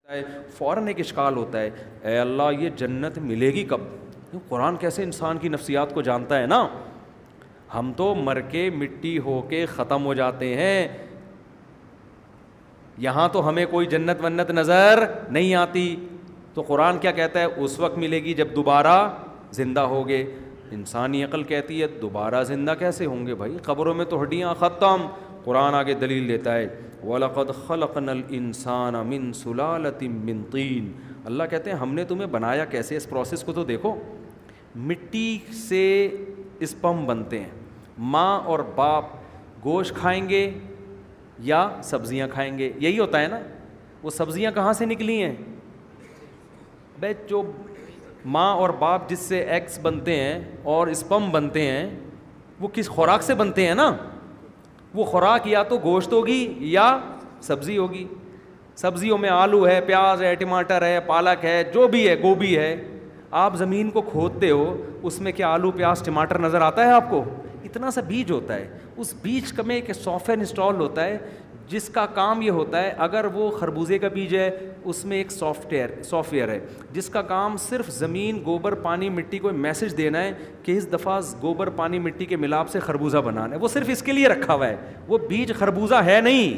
فوراً ایک اشکال ہوتا ہے، اے اللہ یہ جنت ملے گی کب؟ قرآن کیسے انسان کی نفسیات کو جانتا ہے نا. ہم تو مر کے مٹی ہو کے ختم ہو جاتے ہیں، یہاں تو ہمیں کوئی جنت ونت نظر نہیں آتی. تو قرآن کیا کہتا ہے؟ اس وقت ملے گی جب دوبارہ زندہ ہوگے. انسانی عقل کہتی ہے دوبارہ زندہ کیسے ہوں گے بھائی، قبروں میں تو ہڈیاں ختم. قرآن آگے دلیل دیتا ہے وَلَقَدْ خَلَقْنَا الْإِنسَانَ مِنْ سُلَالَةٍ مِّن طِينٍ. اللہ کہتے ہیں ہم نے تمہیں بنایا کیسے، اس پروسیس کو تو دیکھو. مٹی سے اسپم بنتے ہیں. ماں اور باپ گوشت کھائیں گے یا سبزیاں کھائیں گے، یہی ہوتا ہے نا. وہ سبزیاں کہاں سے نکلی ہیں بھائی؟ جو ماں اور باپ جس سے ایگز بنتے ہیں اور اسپم بنتے ہیں وہ کس خوراک سے بنتے ہیں نا. وہ خوراک یا تو گوشت ہوگی یا سبزی ہوگی. سبزیوں میں آلو ہے، پیاز ہے، ٹماٹر ہے، پالک ہے، جو بھی ہے، گوبھی ہے. آپ زمین کو کھودتے ہو، اس میں کیا آلو پیاز ٹماٹر نظر آتا ہے آپ کو؟ اتنا سا بیج ہوتا ہے. اس بیج میں ایک سافٹ ویئر انسٹال ہوتا ہے جس کا کام یہ ہوتا ہے، اگر وہ خربوزے کا بیج ہے اس میں ایک سافٹ ویئر ہے جس کا کام صرف زمین، گوبر، پانی، مٹی کو میسج دینا ہے کہ اس دفعہ گوبر، پانی، مٹی کے ملاپ سے خربوزہ بنانا ہے. وہ صرف اس کے لیے رکھا ہوا ہے. وہ بیج خربوزہ ہے نہیں،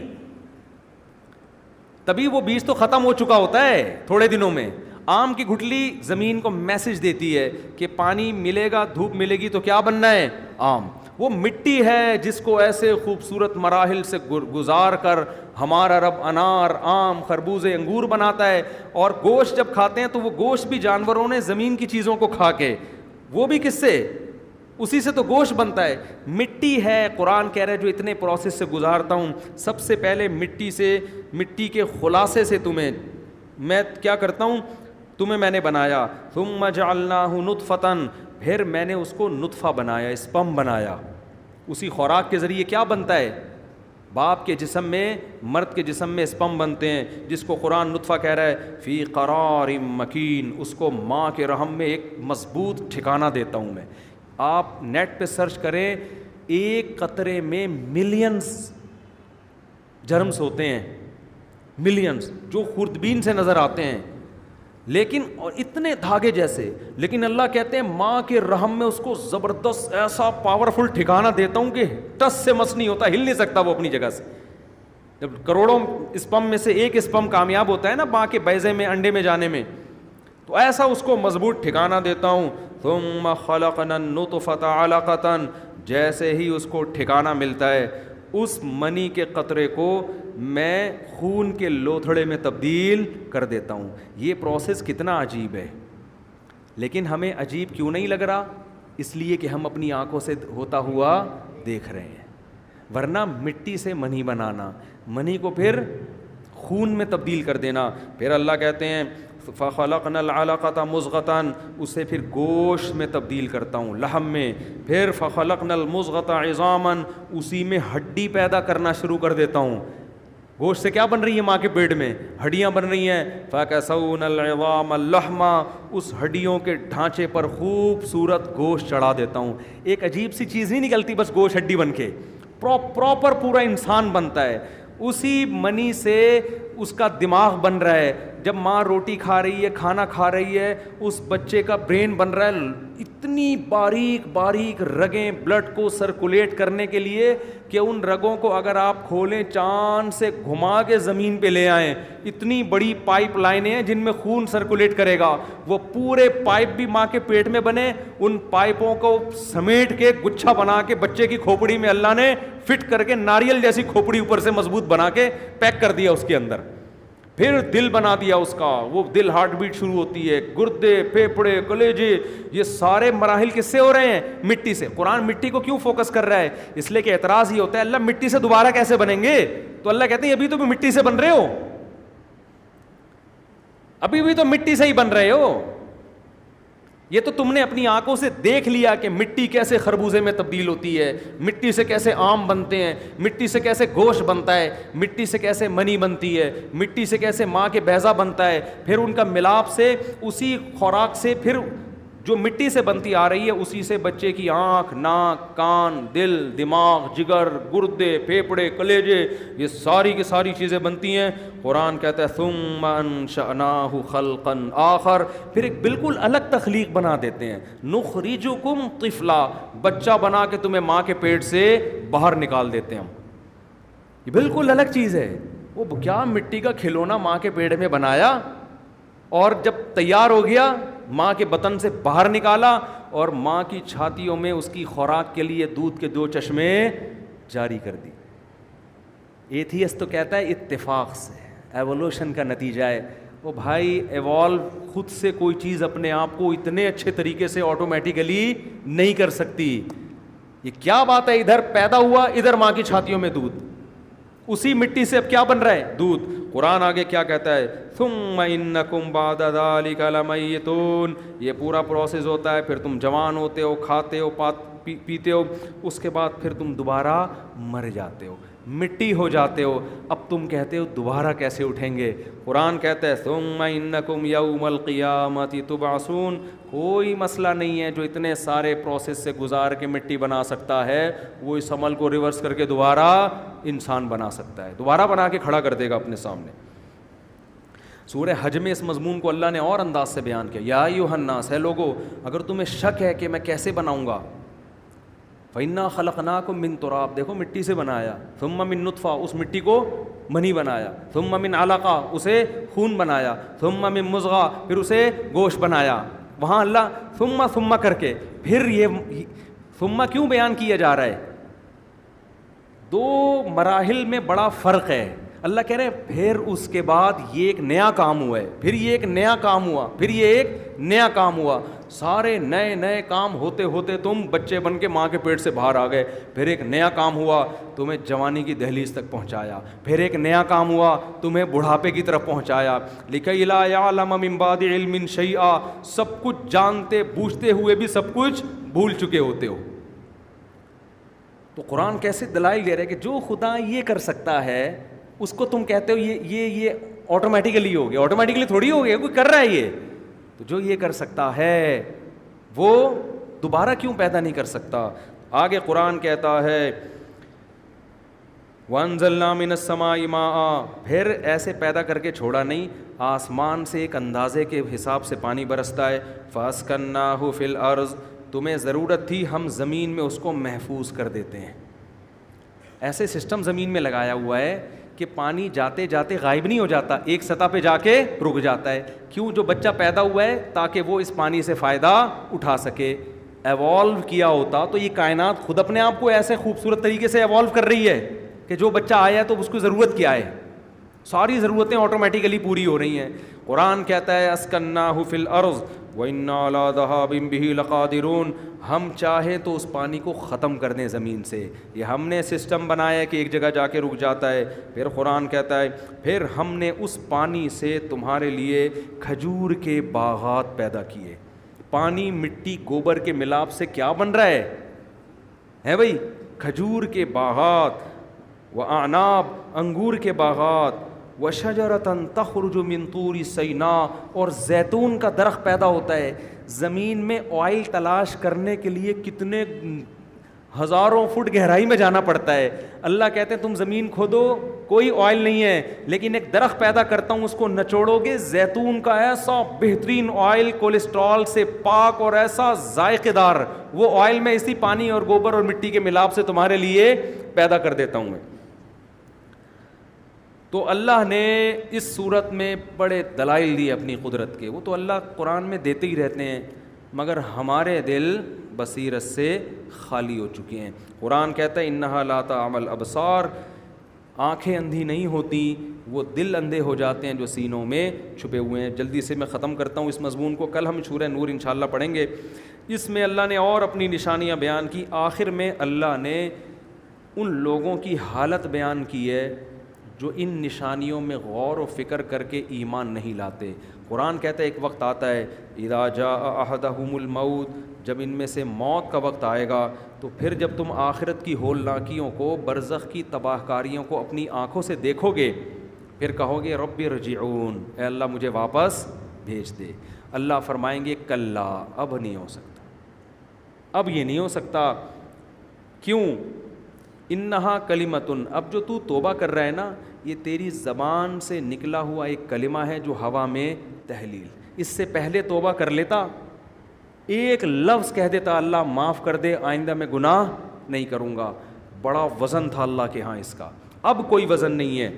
تبھی وہ بیج تو ختم ہو چکا ہوتا ہے تھوڑے دنوں میں. آم کی گٹلی زمین کو میسج دیتی ہے کہ پانی ملے گا، دھوپ ملے گی تو کیا بننا ہے؟ آم. وہ مٹی ہے جس کو ایسے خوبصورت مراحل سے گزار کر ہمارا رب انار، آم، خربوزے، انگور بناتا ہے. اور گوشت جب کھاتے ہیں تو وہ گوشت بھی جانوروں نے زمین کی چیزوں کو کھا کے، وہ بھی کس سے؟ اسی سے تو گوشت بنتا ہے. مٹی ہے، قرآن کہہ رہا ہے جو اتنے پروسیس سے گزارتا ہوں. سب سے پہلے مٹی سے، مٹی کے خلاصے سے تمہیں میں کیا کرتا ہوں؟ تمہیں میں نے بنایا. ثم جعلناہ نطفۃ، پھر میں نے اس کو نطفہ بنایا، اسپم بنایا. اسی خوراک کے ذریعے کیا بنتا ہے؟ باپ کے جسم میں، مرد کے جسم میں اسپم بنتے ہیں جس کو قرآن نطفہ کہہ رہا ہے. فی قرار مکین، اس کو ماں کے رحم میں ایک مضبوط ٹھکانہ دیتا ہوں میں. آپ نیٹ پہ سرچ کریں، ایک قطرے میں ملینز جرمز ہوتے ہیں، ملینز، جو خوردبین سے نظر آتے ہیں لیکن اور اتنے دھاگے جیسے. لیکن اللہ کہتے ہیں ماں کے رحم میں اس کو زبردست ایسا پاورفل ٹھکانہ دیتا ہوں کہ ٹس سے مس نہیں ہوتا، ہل نہیں سکتا وہ اپنی جگہ سے. جب کروڑوں اسپم میں سے ایک اسپم کامیاب ہوتا ہے نا ماں کے بیضے میں، انڈے میں جانے میں، تو ایسا اس کو مضبوط ٹھکانہ دیتا ہوں. ثم خلقنا النطفۃ علقۃ، جیسے ہی اس کو ٹھکانہ ملتا ہے اس منی کے قطرے کو میں خون کے لوتھڑے میں تبدیل کر دیتا ہوں. یہ پروسیس کتنا عجیب ہے، لیکن ہمیں عجیب کیوں نہیں لگ رہا؟ اس لیے کہ ہم اپنی آنکھوں سے ہوتا ہوا دیکھ رہے ہیں. ورنہ مٹی سے منی بنانا، منی کو پھر خون میں تبدیل کر دینا. پھر اللہ کہتے ہیں فَخَلَقْنَا الْعَلَقَةَ مُضْغَةً، اسے پھر گوشت میں تبدیل کرتا ہوں، لحم میں. پھر فَخَلَقْنَا الْمُضْغَةَ عِظَامًا، اسی میں ہڈی پیدا کرنا شروع کر دیتا ہوں. گوشت سے کیا بن رہی ہے ماں کے پیٹ میں؟ ہڈیاں بن رہی ہیں. فَكَسَوْنَا الْعِظَامَ اللَّحْمَ، اس ہڈیوں کے ڈھانچے پر خوبصورت گوشت چڑھا دیتا ہوں. ایک عجیب سی چیز نہیں نکلتی بس گوشت ہڈی بن کے، پراپر پورا انسان بنتا ہے. اسی منی سے اس کا دماغ بن رہا ہے. جب ماں روٹی کھا رہی ہے، کھانا کھا رہی ہے، اس بچے کا برین بن رہا ہے. اتنی باریک باریک رگیں بلڈ کو سرکولیٹ کرنے کے لیے کہ ان رگوں کو اگر آپ کھولیں، چاند سے گھما کے زمین پہ لے آئیں، اتنی بڑی پائپ لائنیں ہیں جن میں خون سرکولیٹ کرے گا. وہ پورے پائپ بھی ماں کے پیٹ میں بنے، ان پائپوں کو سمیٹ کے گچھا بنا کے بچے کی کھوپڑی میں اللہ نے فٹ کر کے ناریل جیسی کھوپڑی اوپر سے مضبوط بنا کے پیک کر دیا اس کے اندر. پھر دل بنا دیا اس کا، وہ دل ہارٹ بیٹ شروع ہوتی ہے، گردے، پھیپھڑے، کلیجے، یہ سارے مراحل کس سے ہو رہے ہیں؟ مٹی سے. قرآن مٹی کو کیوں فوکس کر رہا ہے؟ اس لیے کہ اعتراض یہ ہوتا ہے اللہ مٹی سے دوبارہ کیسے بنیں گے؟ تو اللہ کہتے ہیں ابھی تو بھی مٹی سے بن رہے ہو، ابھی بھی تو مٹی سے ہی بن رہے ہو. یہ تو تم نے اپنی آنکھوں سے دیکھ لیا کہ مٹی کیسے خربوزے میں تبدیل ہوتی ہے، مٹی سے کیسے آم بنتے ہیں، مٹی سے کیسے گوشت بنتا ہے، مٹی سے کیسے منی بنتی ہے، مٹی سے کیسے ماں کے بیضہ بنتا ہے. پھر ان کا ملاپ سے، اسی خوراک سے پھر جو مٹی سے بنتی آ رہی ہے اسی سے بچے کی آنکھ، ناک، کان، دل، دماغ، جگر، گردے، پھیپھڑے، کلیجے، یہ ساری کی ساری چیزیں بنتی ہیں. قرآن کہتا ہے ثم انشأناہ خلقا آخر، پھر ایک بالکل الگ تخلیق بنا دیتے ہیں. نخرجکم طفلا، بچہ بنا کے تمہیں ماں کے پیٹ سے باہر نکال دیتے ہیں ہم. یہ بالکل الگ چیز ہے. وہ کیا مٹی کا کھلونا ماں کے پیٹ میں بنایا اور جب تیار ہو گیا ماں کے بطن سے باہر نکالا اور ماں کی چھاتیوں میں اس کی خوراک کے لیے دودھ کے 2 چشمے جاری کر دی. ایتھیسٹ تو کہتا ہے اتفاق سے، ایوولوشن کا نتیجہ ہے. وہ بھائی ایوالو خود سے کوئی چیز اپنے آپ کو اتنے اچھے طریقے سے آٹومیٹیکلی نہیں کر سکتی. یہ کیا بات ہے، ادھر پیدا ہوا، ادھر ماں کی چھاتیوں میں دودھ، اسی مٹی سے اب کیا بن رہا ہے؟ دودھ. قرآن آگے کیا کہتا ہے؟ ثم انکم بعد ذلک لمیتون، یہ پورا پروسیس ہوتا ہے، پھر تم جوان ہوتے ہو، کھاتے ہو، پیتے ہو، اس کے بعد پھر تم دوبارہ مر جاتے ہو، مٹی ہو جاتے ہو. اب تم کہتے ہو دوبارہ کیسے اٹھیں گے؟ قرآن کہتا ہے ثم انکم یوم القیامۃ تبعثون، کوئی مسئلہ نہیں ہے جو اتنے سارے پروسیس سے گزار کے مٹی بنا سکتا ہے وہ اس عمل کو ریورس کر کے دوبارہ انسان بنا سکتا ہے، دوبارہ بنا کے کھڑا کر دے گا اپنے سامنے. سورہ حج میں اس مضمون کو اللہ نے اور انداز سے بیان کیا. یا ایھا الناس، ہے لوگو اگر تمہیں شک ہے کہ میں کیسے بناؤں گا، فَإِنَّا خَلَقْنَاكُم مِّن تُرَابٍ، دیکھو مٹی سے بنایا، ثُمَّ مِن نُطْفَةٍ، اس مٹی کو منی بنایا، ثُمَّ مِن عَلَقَةٍ، اسے خون بنایا، ثُمَّ مِن مُضْغَةٍ، پھر اسے گوشت بنایا. وہاں اللہ ثم کر کے پھر یہ ثم کیوں بیان کیا جا رہا ہے؟ 2 مراحل میں بڑا فرق ہے. اللہ کہہ رہے ہیں پھر اس کے بعد یہ ایک نیا کام ہوا ہے، پھر یہ ایک نیا کام ہوا، پھر یہ ایک نیا کام ہوا. سارے نئے نئے کام ہوتے ہوتے تم بچے بن کے ماں کے پیٹ سے باہر آ گئے. پھر ایک نیا کام ہوا، تمہیں جوانی کی دہلیز تک پہنچایا. پھر ایک نیا کام ہوا، تمہیں بڑھاپے کی طرف پہنچایا. لِكَيْ لَا يَعْلَمَ مِن بَعْدِ عِلْمٍ شَيْئًا، سب کچھ جانتے بوجھتے ہوئے بھی سب کچھ بھول چکے ہوتے ہو. تو قرآن کیسے دلائل دے رہے کہ جو خدا یہ کر سکتا ہے اس کو تم کہتے ہو یہ آٹومیٹیکلی ہو گیا. آٹومیٹیکلی تھوڑی ہو گیا، کوئی کر رہا ہے یہ. تو جو یہ کر سکتا ہے وہ دوبارہ کیوں پیدا نہیں کر سکتا؟ آگے قرآن کہتا ہے وَأَنزَلْنَا مِنَ السَّمَاءِ مَاءً، پھر ایسے پیدا کر کے چھوڑا نہیں، آسمان سے ایک اندازے کے حساب سے پانی برستا ہے. فَأَسْكَنَّاهُ فِي الْأَرْضِ، تمہیں ضرورت تھی ہم زمین میں اس کو محفوظ کر دیتے ہیں. ایسے سسٹم زمین میں لگایا ہوا ہے کہ پانی جاتے جاتے غائب نہیں ہو جاتا، ایک سطح پہ جا کے رک جاتا ہے. کیوں؟ جو بچہ پیدا ہوا ہے تاکہ وہ اس پانی سے فائدہ اٹھا سکے. ایوالو کیا ہوتا تو یہ کائنات خود اپنے آپ کو ایسے خوبصورت طریقے سے ایوالو کر رہی ہے کہ جو بچہ آیا ہے تو اس کو ضرورت کیا ہے، ساری ضرورتیں آٹومیٹیکلی پوری ہو رہی ہیں. قرآن کہتا ہے اسکناہ فی الارض وَإِنَّا عَلَىٰ ذَهَابٍ بِهِ لَقَادِرُونَ، ہم چاہیں تو اس پانی کو ختم کر دیں زمین سے. یہ ہم نے سسٹم بنایا ہے کہ ایک جگہ جا کے رک جاتا ہے. پھر قرآن کہتا ہے پھر ہم نے اس پانی سے تمہارے لیے کھجور کے باغات پیدا کیے. پانی مٹی گوبر کے ملاپ سے کیا بن رہا ہے بھائی؟ کھجور کے باغات، وَأَعْنَابٍ، انگور کے باغات، وَشَجَرَةً تَخْرُجُ مِن طُورِ سِینَاء، اور زیتون کا درخت پیدا ہوتا ہے. زمین میں آئل تلاش کرنے کے لیے کتنے ہزاروں فٹ گہرائی میں جانا پڑتا ہے. اللہ کہتے ہیں تم زمین کھودو کوئی آئل نہیں ہے، لیکن ایک درخت پیدا کرتا ہوں، اس کو نچوڑو گے، زیتون کا ایسا بہترین آئل، کولیسٹرول سے پاک اور ایسا ذائقے دار، وہ آئل میں اسی پانی اور گوبر اور مٹی کے ملاپ سے تمہارے لیے پیدا کر دیتا ہوں میں. تو اللہ نے اس صورت میں بڑے دلائل دیے اپنی قدرت کے. وہ تو اللہ قرآن میں دیتے ہی رہتے ہیں، مگر ہمارے دل بصیرت سے خالی ہو چکے ہیں. قرآن کہتا ہے انہا لا تعمل الابصار، آنکھیں اندھی نہیں ہوتی، وہ دل اندھے ہو جاتے ہیں جو سینوں میں چھپے ہوئے ہیں. جلدی سے میں ختم کرتا ہوں اس مضمون کو، کل ہم سورہ نور انشاءاللہ پڑھیں گے. اس میں اللہ نے اور اپنی نشانیاں بیان کی. آخر میں اللہ نے ان لوگوں کی حالت بیان کی ہے جو ان نشانیوں میں غور و فکر کر کے ایمان نہیں لاتے. قرآن کہتا ہے ایک وقت آتا ہے اذا جاء احدہم الموت، جب ان میں سے موت کا وقت آئے گا تو پھر جب تم آخرت کی ہولناکیوں کو، برزخ کی تباہ کاریوں کو اپنی آنکھوں سے دیکھو گے، پھر کہو گے رب ارجعون، اے اللہ مجھے واپس بھیج دے. اللہ فرمائیں گے کلا، اب نہیں ہو سکتا، اب یہ نہیں ہو سکتا. کیوں؟ انہا کلمتن، اب جو تو توبہ کر رہا ہے نا، یہ تیری زبان سے نکلا ہوا ایک کلمہ ہے جو ہوا میں تحلیل. اس سے پہلے توبہ کر لیتا، ایک لفظ کہہ دیتا اللہ معاف کر دے، آئندہ میں گناہ نہیں کروں گا، بڑا وزن تھا اللہ کے ہاں اس کا. اب کوئی وزن نہیں ہے.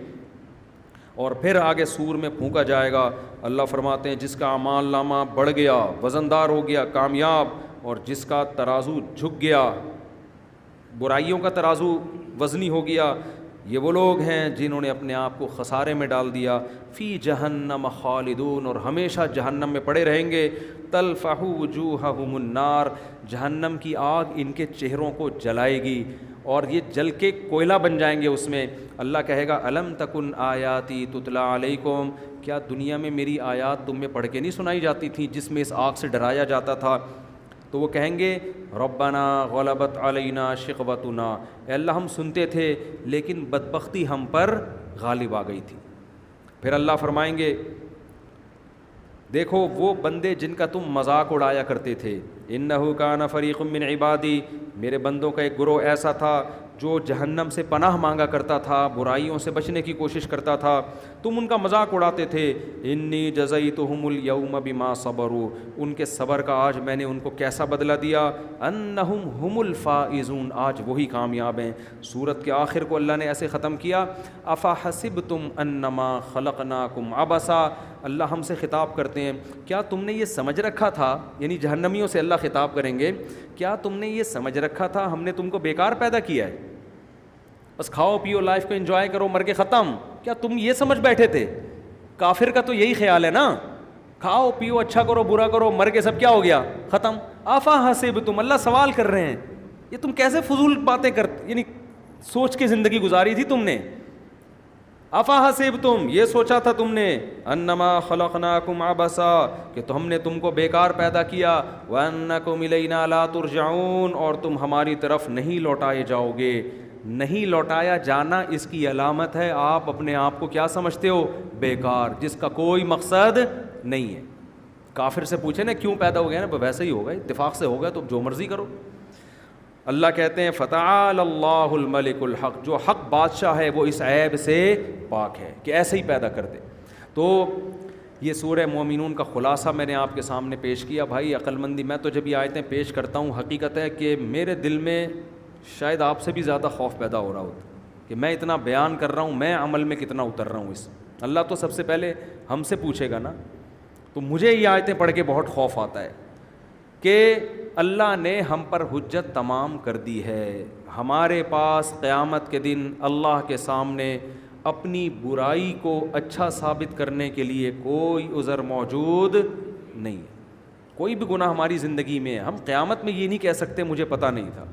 اور پھر آگے سور میں پھونکا جائے گا. اللہ فرماتے ہیں جس کا اعمال نامہ بڑھ گیا، وزندار ہو گیا، کامیاب، اور جس کا ترازو جھک گیا، برائیوں کا ترازو وزنی ہو گیا، یہ وہ لوگ ہیں جنہوں نے اپنے آپ کو خسارے میں ڈال دیا. فی جہنم خالدون، اور ہمیشہ جہنم میں پڑے رہیں گے. تلفح وجوہہم النار، جہنم کی آگ ان کے چہروں کو جلائے گی اور یہ جل کے کوئلہ بن جائیں گے اس میں. اللہ کہے گا الم تکن آیاتی تتلا علیکم، کیا دنیا میں میری آیات تم میں پڑھ کے نہیں سنائی جاتی تھیں جس میں اس آگ سے ڈرایا جاتا تھا؟ تو وہ کہیں گے ربنا غلبت علینا شقوتنا، اے اللہ ہم سنتے تھے لیکن بدبختی ہم پر غالب آ گئی تھی. پھر اللہ فرمائیں گے دیکھو وہ بندے جن کا تم مذاق اڑایا کرتے تھے، انہ کان فریق من عبادی، میرے بندوں کا ایک گروہ ایسا تھا جو جہنم سے پناہ مانگا کرتا تھا، برائیوں سے بچنے کی کوشش کرتا تھا، تم ان کا مذاق اڑاتے تھے. انی جزیتہم الیوم بما صبروا، ان کے صبر کا آج میں نے ان کو کیسا بدلہ دیا، انہم ہم الفائزون، آج وہی کامیاب ہیں. سورت کے آخر کو اللہ نے ایسے ختم کیا افحسبتم انما خلقناکم عبثا، اللہ ہم سے خطاب کرتے ہیں کیا تم نے یہ سمجھ رکھا تھا، یعنی جہنمیوں سے اللہ خطاب کریں گے، کیا تم نے یہ سمجھ رکھا تھا ہم نے تم کو بیکار پیدا کیا ہے، بس کھاؤ پیو لائف کو انجوائے کرو مر کے ختم؟ کیا تم یہ سمجھ بیٹھے تھے؟ کافر کا تو یہی خیال ہے نا، کھاؤ پیو اچھا کرو برا کرو مر کے سب کیا ہو گیا ختم. افحسبتم، اللہ سوال کر رہے ہیں یہ تم کیسے فضول باتیں یعنی سوچ کے زندگی گزاری تھی تم نے. افحسبتم، یہ سوچا تھا تم نے، انما خلقناکم عبثا، کہ تو ہم نے تم کو بیکار پیدا کیا، وانکم الینا لا ترجعون، اور تم ہماری طرف نہیں لوٹائے جاؤ گے. نہیں لوٹایا جانا اس کی علامت ہے آپ اپنے آپ کو کیا سمجھتے ہو؟ بیکار، جس کا کوئی مقصد نہیں ہے. کافر سے پوچھے نا کیوں پیدا ہو گیا نا، ویسے ہی ہوگا، اتفاق سے ہوگا تو جو مرضی کرو. اللہ کہتے ہیں فتعال اللہ الملک الحق، جو حق بادشاہ ہے وہ اس عیب سے پاک ہے کہ ایسے ہی پیدا کر دے. تو یہ سورہ مومنون کا خلاصہ میں نے آپ کے سامنے پیش کیا. بھائی عقل مندی، میں تو جب یہ آیتیں پیش کرتا ہوں حقیقت ہے کہ میرے دل میں شاید آپ سے بھی زیادہ خوف پیدا ہو رہا ہوتا کہ میں اتنا بیان کر رہا ہوں، میں عمل میں کتنا اتر رہا ہوں. اس اللہ تو سب سے پہلے ہم سے پوچھے گا نا. تو مجھے یہ آیتیں پڑھ کے بہت خوف آتا ہے کہ اللہ نے ہم پر حجت تمام کر دی ہے. ہمارے پاس قیامت کے دن اللہ کے سامنے اپنی برائی کو اچھا ثابت کرنے کے لیے کوئی عذر موجود نہیں ہے. کوئی بھی گناہ ہماری زندگی میں ہے، ہم قیامت میں یہ نہیں کہہ سکتے مجھے پتہ نہیں تھا.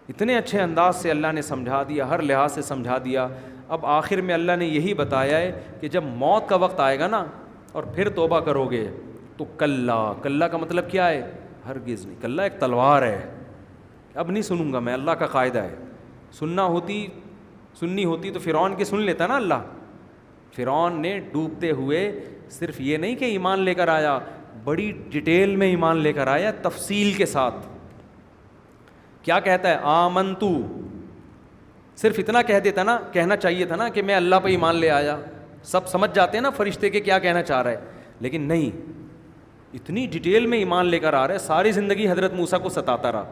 اتنے اچھے انداز سے اللہ نے سمجھا دیا، ہر لحاظ سے سمجھا دیا. اب آخر میں اللہ نے یہی بتایا ہے کہ جب موت کا وقت آئے گا نا اور پھر توبہ کرو گے تو کلا کا مطلب کیا ہے؟ ہرگز نہیں. کلا ایک تلوار ہے، اب نہیں سنوں گا میں، اللہ کا قاعدہ ہے. سننی ہوتی تو فرعون کی سن لیتا نا اللہ. فرعون نے ڈوبتے ہوئے صرف یہ نہیں کہ ایمان لے کر آیا، بڑی ڈیٹیل میں ایمان لے کر آیا، تفصیل کے ساتھ. کیا کہتا ہے؟ آمنتو، صرف اتنا کہہ دیتا نا، کہنا چاہیے تھا نا کہ میں اللہ پہ ایمان لے آیا. سب سمجھ جاتے ہیں نا فرشتے کے کیا کہنا چاہ رہا ہے، لیکن نہیں، اتنی ڈیٹیل میں ایمان لے کر آ رہا ہے. ساری زندگی حضرت موسیٰ کو ستاتا رہا.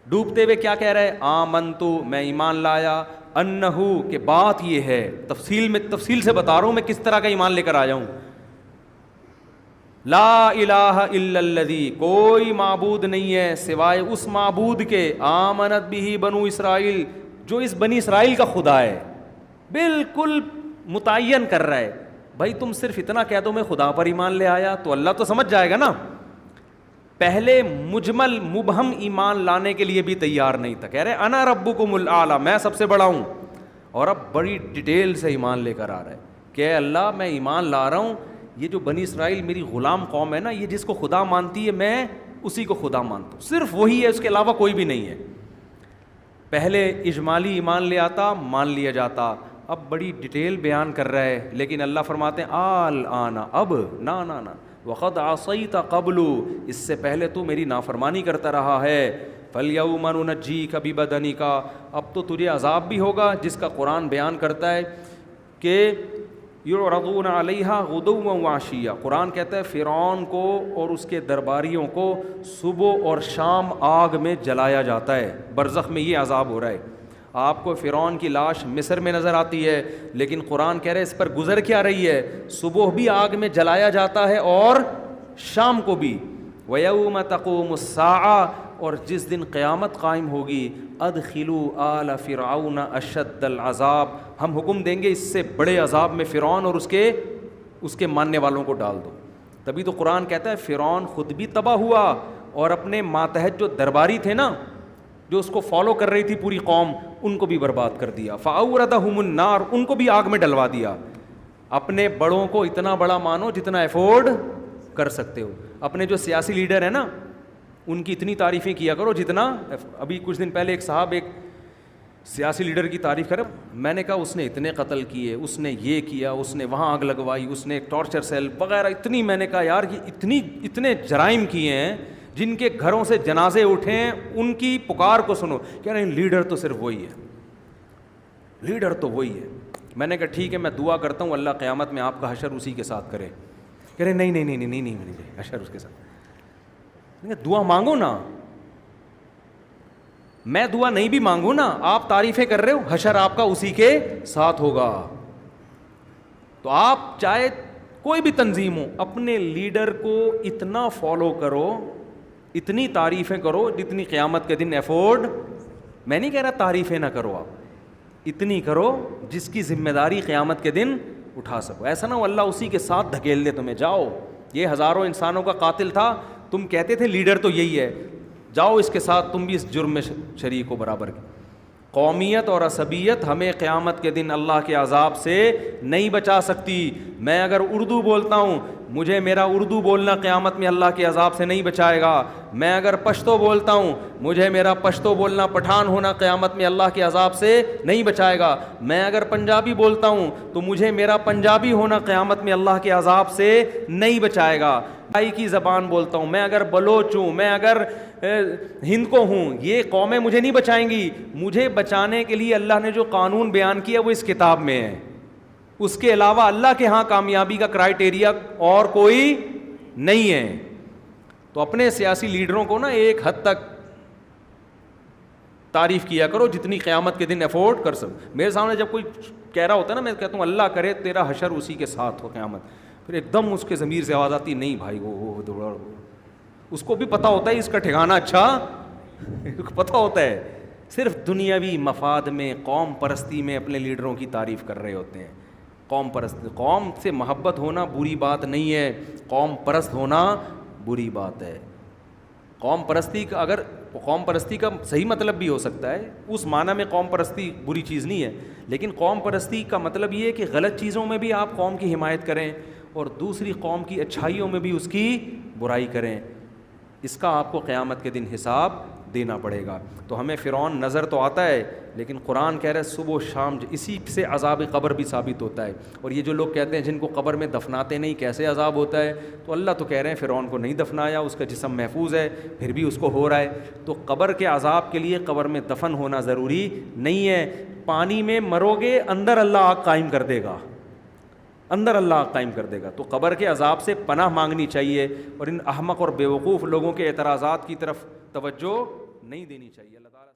ڈوبتے ہوئے کیا کہہ رہا ہے؟ آمنتو، میں ایمان لایا، انہو، کہ بات یہ ہے، تفصیل سے بتا رہا ہوں میں کس طرح کا ایمان لے کر آیا ہوں. لا الہ الا الذی، کوئی معبود نہیں ہے سوائے اس معبود کے، آمنت بھی بنو اسرائیل، جو اس بنی اسرائیل کا خدا ہے. بالکل متعین کر رہا ہے. بھائی تم صرف اتنا کہہ دو میں خدا پر ایمان لے آیا تو اللہ تو سمجھ جائے گا نا. پہلے مجمل مبہم ایمان لانے کے لیے بھی تیار نہیں تھا، کہہ رہے انا ربکم الاعلی، میں سب سے بڑا ہوں. اور اب بڑی ڈیٹیل سے ایمان لے کر آ رہا ہے کہ اے اللہ میں ایمان لا رہا ہوں، یہ جو بنی اسرائیل میری غلام قوم ہے نا، یہ جس کو خدا مانتی ہے میں اسی کو خدا مانتا ہوں، صرف وہی ہے، اس کے علاوہ کوئی بھی نہیں ہے. پہلے اجمالی ایمان لے آتا، مان لیا جاتا. اب بڑی ڈیٹیل بیان کر رہا ہے، لیکن اللہ فرماتے ہیں آل آنا، اب نا نا نا، وقد عصیت قبل، اس سے پہلے تو میری نافرمانی کرتا رہا ہے، فالیوم ننجیک ببدنک، اب تو تجھے عذاب بھی ہوگا، جس کا قرآن بیان کرتا ہے کہ یعرضون علیہا غدوا وعشیا، قرآن کہتا ہے فرعون کو اور اس کے درباریوں کو صبح اور شام آگ میں جلایا جاتا ہے، برزخ میں یہ عذاب ہو رہا ہے۔ آپ کو فرعون کی لاش مصر میں نظر آتی ہے، لیکن قرآن کہہ رہے ہے اس پر گزر کیا رہی ہے، صبح بھی آگ میں جلایا جاتا ہے اور شام کو بھی۔ وَيَوْمَ تَقُومُ السَّاعَةُ، اور جس دن قیامت قائم ہوگی، ادخلوا آل فرعون اشد العذاب، ہم حکم دیں گے اس سے بڑے عذاب میں فرعون اور اس کے ماننے والوں کو ڈال دو۔ تبھی تو قرآن کہتا ہے فرعون خود بھی تباہ ہوا اور اپنے ماتحت جو درباری تھے نا، جو اس کو فالو کر رہی تھی پوری قوم، ان کو بھی برباد کر دیا۔ فَأَوْرَدَهُمُ النَّارُ، ان کو بھی آگ میں ڈلوا دیا۔ اپنے بڑوں کو اتنا بڑا مانو جتنا افورڈ کر سکتے ہو۔ اپنے جو سیاسی لیڈر ہیں نا، ان کی اتنی تعریفیں کیا کرو جتنا، ابھی کچھ دن پہلے ایک صاحب ایک سیاسی لیڈر کی تعریف کرے، میں نے کہا اس نے اتنے قتل کیے، اس نے یہ کیا، اس نے وہاں آگ لگوائی، اس نے ایک ٹارچر سیل وغیرہ، اتنی، میں نے کہا یار یہ اتنے جرائم کیے ہیں، جن کے گھروں سے جنازے اٹھے ہیں، ان کی پکار کو سنو، کہہ رہے ہیں لیڈر تو صرف وہی ہے، لیڈر تو وہی ہے۔ میں نے کہا ٹھیک ہے، میں دعا کرتا ہوں اللہ قیامت میں آپ کا حشر اسی کے ساتھ کرے۔ کہہ رہے نہیں حشر اس کے ساتھ، دعا مانگو نا، میں دعا نہیں بھی مانگوں نا، آپ تعریفیں کر رہے ہو، حشر آپ کا اسی کے ساتھ ہوگا۔ تو آپ چاہے کوئی بھی تنظیم ہو، اپنے لیڈر کو اتنا فالو کرو، اتنی تعریفیں کرو جتنی قیامت کے دن افورڈ، میں نہیں کہہ رہا تعریفیں نہ کرو، آپ اتنی کرو جس کی ذمہ داری قیامت کے دن اٹھا سکو۔ ایسا نہ ہو اللہ اسی کے ساتھ دھکیل دے تمہیں، جاؤ یہ ہزاروں انسانوں کا قاتل تھا، تم کہتے تھے لیڈر تو یہی ہے، جاؤ اس کے ساتھ تم بھی اس جرم میں شریک ہو برابر کی۔ قومیت اور عصبیت ہمیں قیامت کے دن اللہ کے عذاب سے نہیں بچا سکتی۔ میں اگر اردو بولتا ہوں، مجھے میرا اردو بولنا قیامت میں اللہ کے عذاب سے نہیں بچائے گا۔ میں اگر پشتو بولتا ہوں، مجھے میرا پشتو بولنا، پٹھان ہونا قیامت میں اللہ کے عذاب سے نہیں بچائے گا۔ میں اگر پنجابی بولتا ہوں تو مجھے میرا پنجابی ہونا قیامت میں اللہ کے عذاب سے نہیں بچائے گا۔ بھائی کی زبان بولتا ہوں، میں اگر بلوچ ہوں، میں اگر ہند کو ہوں، یہ قومیں مجھے نہیں بچائیں گی۔ مجھے بچانے کے لیے اللہ نے جو قانون بیان کیا وہ اس کتاب میں ہے، اس کے علاوہ اللہ کے ہاں کامیابی کا کرائٹیریا اور کوئی نہیں ہے۔ تو اپنے سیاسی لیڈروں کو نا ایک حد تک تعریف کیا کرو جتنی قیامت کے دن افورڈ کر سکو۔ میرے سامنے جب کوئی کہہ رہا ہوتا ہے نا، میں کہتا ہوں اللہ کرے تیرا حشر اسی کے ساتھ ہو قیامت، پھر ایک دم اس کے ضمیر سے آواز آتی نہیں بھائی وہ دوڑا، اس کو بھی پتہ ہوتا ہے اس کا ٹھکانہ اچھا پتہ ہوتا ہے، صرف دنیاوی مفاد میں، قوم پرستی میں اپنے لیڈروں کی تعریف کر رہے ہوتے ہیں۔ قوم سے محبت ہونا بری بات نہیں ہے، قوم پرست ہونا بری بات ہے۔ قوم پرستی کا صحیح مطلب بھی ہو سکتا ہے، اس معنی میں قوم پرستی بری چیز نہیں ہے، لیکن قوم پرستی کا مطلب یہ ہے کہ غلط چیزوں میں بھی آپ قوم کی حمایت کریں اور دوسری قوم کی اچھائیوں میں بھی اس کی برائی کریں۔ اس کا آپ کو قیامت کے دن حساب دینا پڑے گا۔ تو ہمیں فرعون نظر تو آتا ہے، لیکن قرآن کہہ رہا ہے صبح و شام اسی سے عذاب قبر بھی ثابت ہوتا ہے۔ اور یہ جو لوگ کہتے ہیں جن کو قبر میں دفناتے نہیں کیسے عذاب ہوتا ہے، تو اللہ تو کہہ رہے ہیں فرعون کو نہیں دفنایا، اس کا جسم محفوظ ہے، پھر بھی اس کو ہو رہا ہے۔ تو قبر کے عذاب کے لیے قبر میں دفن ہونا ضروری نہیں ہے۔ پانی میں مرو گے، اندر اللہ آگ قائم کر دے گا، اندر اللہ آگ قائم کر دے گا۔ تو قبر کے عذاب سے پناہ مانگنی چاہیے اور ان احمق اور بیوقوف لوگوں کے اعتراضات کی طرف توجہ نہیں دینی چاہیے۔ اللہ تعالیٰ